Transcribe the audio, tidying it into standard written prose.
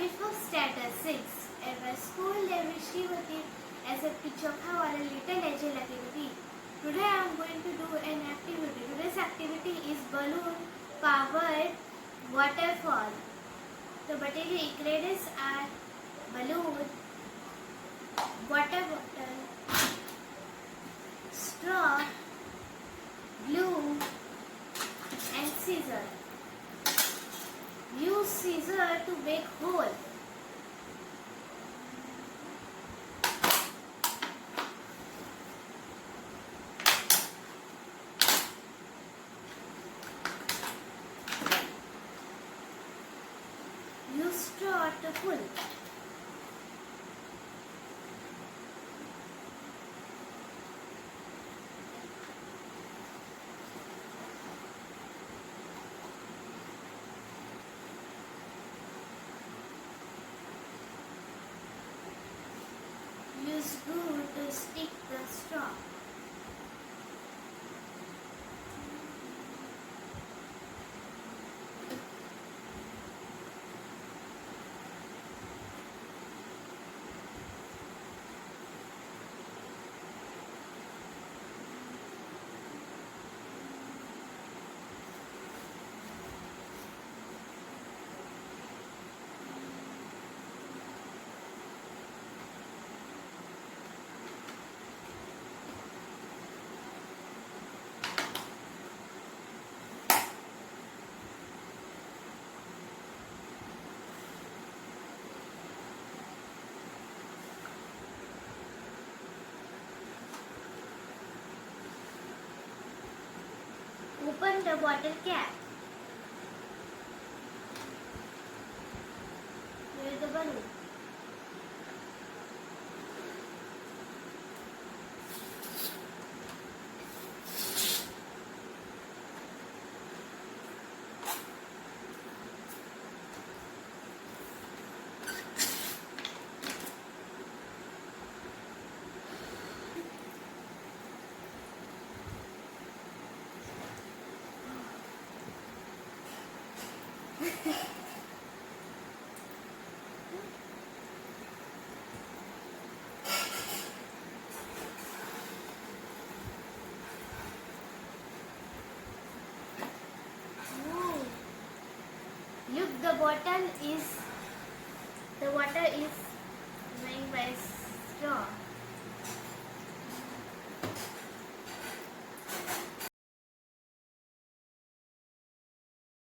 before standard 6 एवं school दृष्टि होती ऐसे चोखा वाला लिटिल एजे लगी हुई. Today I am going to do an activity. Today's activity is balloon powered waterfall. The material ingredients are balloon, water bottle, straw, glue and scissor. Use scissor to make hole. Use straw to pull. Use glue to stick the straw. Open the bottle cap. Here is the balloon. Look, the water is going by straw.